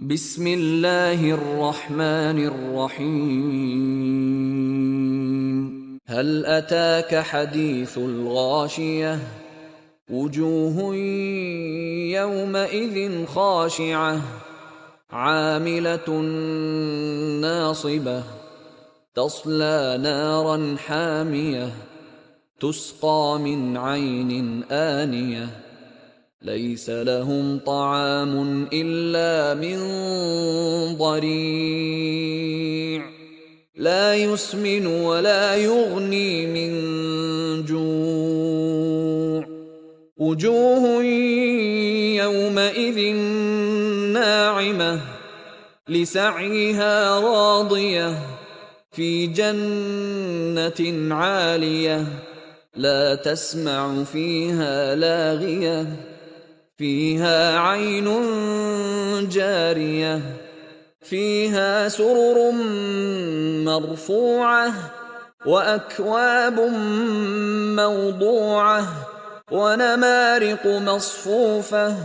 بسم الله الرحمن الرحيم هل أتاك حديث الغاشية وجوه يومئذ خاشعة عاملة ناصبة تصلى نارا حامية تسقى من عين آنية ليس لهم طعام إلا من ضريع لا يسمن ولا يغني من جوع وجوه يومئذ ناعمة لسعيها راضية في جنة عالية لا تسمع فيها لاغية فيها عين جارية فيها سرر مرفوعة وأكواب موضوعة ونمارق مصفوفة